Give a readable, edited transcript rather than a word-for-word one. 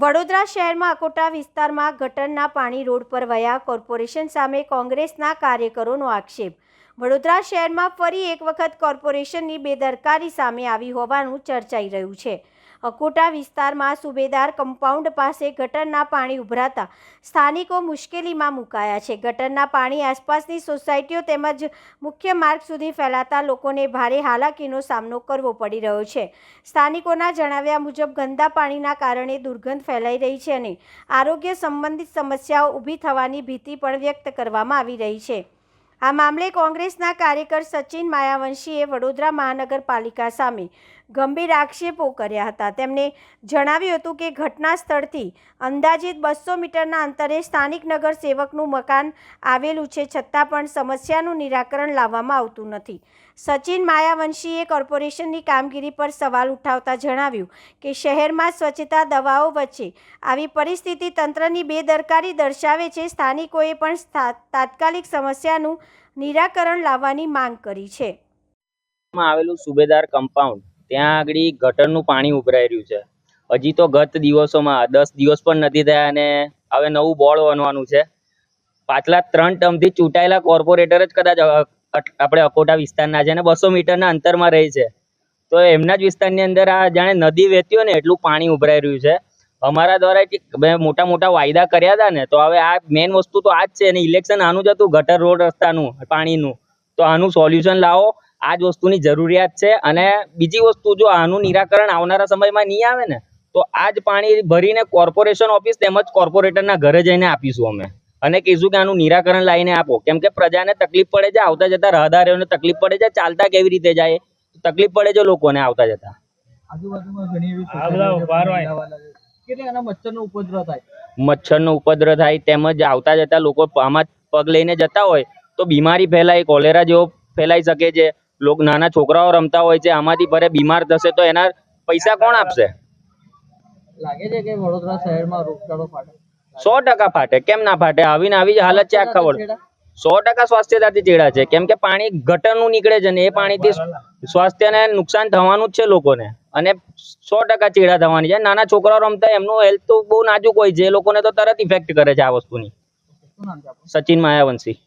વડોદરા શહેરમાં અકોટા વિસ્તારમાં ગટરના પાણી રોડ પર વયા, કોર્પોરેશન સામે કોંગ્રેસના કાર્યકરોનો આક્ષેપ। વડોદરા શહેરમાં ફરી એક વખત કોર્પોરેશનની બેદરકારી સામે આવી હોવાનું ચર્ચાઈ રહ્યું છે। અકોટા વિસ્તારમાં સુબેદાર કમ્પાઉન્ડ પાસે ગટરના પાણી ઉભરાતા સ્થાનિકો મુશ્કેલીમાં મુકાયા છે। ગટરના પાણી આસપાસની સોસાયટીઓ તેમજ મુખ્ય માર્ગ સુધી ફેલાતા લોકોને ભારે હાલાકીનો સામનો કરવો પડી રહ્યો છે। સ્થાનિકોના જણાવ્યા મુજબ ગંદા પાણીના કારણે દુર્ગંધ ફેલાઈ રહી છે અને આરોગ્ય સંબંધિત સમસ્યાઓ ઊભી થવાની ભીતિ પણ વ્યક્ત કરવામાં આવી રહી છે। આ મામલે કોંગ્રેસના કાર્યકર સચિન માયાવંશીએ વડોદરા મહાનગરપાલિકા સામે ગંભીર આક્ષેપો કર્યા હતા। તેમણે જણાવ્યું હતું કે ઘટના સ્થળથી અંદાજિત 200 મીટરના અંતરે સ્થાનિક નગર સેવકનું મકાન આવેલું છે, છતાં પણ સમસ્યાનું નિરાકરણ લાવવામાં આવતું નથી। સચિન માયાવંશીએ કોર્પોરેશનની કામગીરી પર સવાલ ઉઠાવતા જણાવ્યું કે શહેરમાં સ્વચ્છતા દવાઓ વચ્ચે આવી પરિસ્થિતિ તંત્રની બેદરકારી દર્શાવે છે। સ્થાનિકોએ પણ તાત્કાલિક સમસ્યાનું નિરાકરણ લાવવાની માંગ કરી છે। આવેલું સુબેદાર કમ્પાઉન્ડ ત્યાં આગળ ગટરનું પાણી ઉભરાઈ રહ્યું છે। હજી તો ગત દિવસોમાં 10 દિવસ પણ નથી થયા અને હવે નવું બોર્ડ બનવાનું છે। પાછલા 3 ટર્મથી ચૂંટાયેલા કોર્પોરેટર જ કદાચ આપણે અકોટા વિસ્તારના છે અને 200 મીટરના અંતરમાં રહે છે, તો એમના જ વિસ્તારની અંદર આ જાણે નદી વહેતી હોય ને એટલું પાણી ઉભરાઈ રહ્યું છે। અમારા દ્વારા મોટા મોટા વાયદા કર્યા હતા ને, તો હવે આ મેઇન વસ્તુ તો આ જ છે અને ઇલેક્શન આનું જ હતું, ગટર રોડ રસ્તાનું પાણીનું, તો આનું સોલ્યુશન લાવો। આ જ વસ્તુની જરૂરિયાત છે। અને બીજી વસ્તુ, જો આનું નિરાકરણ આવનારા સમયમાં નહીં આવે ને, તો આ જ પાણી ભરીને કોર્પોરેશન ઓફિસ તેમજ કોર્પોરેટરના ઘરે જઈને આપીશું અમે અને કહીશું કે આનું નિરાકરણ લાવીને આપો, કેમ કે પ્રજાને તકલીફ પડે છે, આવતા જતા રાહદારીઓને તકલીફ પડે છે, ચાલતા કેવી રીતે જાય, તકલીફ પડે છે લોકોને આવતા જતા। આજુબાજુમાં ઘણી એવી મચ્છરનો ઉપદ્રવ થાય, તેમજ આવતા જતા લોકો આમાં પગ લઈને જતા હોય તો બીમારી ફેલાય, કોલેરા જેવો ફેલાઈ શકે છે। લોકો નાના છોકરાઓ રમતા હોય છે, આમાંથી ભરે બીમાર થશે તો એના પૈસા કોણ આપશે? લાગે છે કે વડોદરા શહેરમાં રોગચાળો ફાટે? 100% ફાટે, કેમ ના ફાટે? આવીને આવી જ હાલત છે આખા વડોદરા। 100% સ્વાસ્થ્યતાથી ચેડા છે, કેમ કે પાણી ગટરનું નીકળે છે ને એ પાણીથી સ્વાસ્થ્યને નુકસાન થવાનું જ છે લોકોને, અને 100% ચેડા થવાની છે। નાના છોકરાઓ રમતા એમનું હેલ્થ તો બહુ નાજુક હોય છે, એ લોકોને તો તરત ઇફેક્ટ કરે છે આ વસ્તુની। સચિન માયાવંશી।